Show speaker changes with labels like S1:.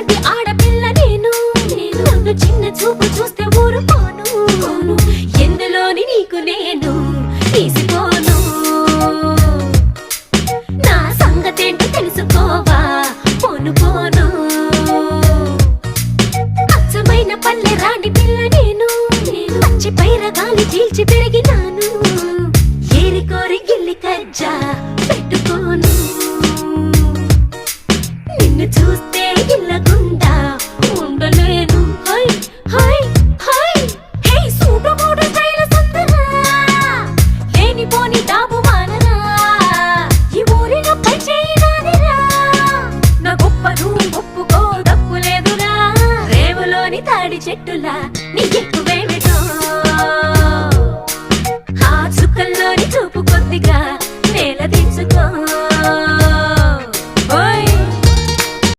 S1: లాంటి ఆడపిల్ల నేను నన్ను చిన్న చూపు చూస్తే ఊరుకోను ఎందులోని నీకు నేను తీసిపోను నా సంగతేంటో తెలుసుకోవా పోను పోను అచ్చమైన పల్లె రాణి పిల్ల నేను పచ్చి పైరగాలి చీల్చి పెరిగినాను ఏరి కోరి గిల్లి కజ్జా పెట్టుకోను నిన్ను చూస్తే ఇళ్ళకు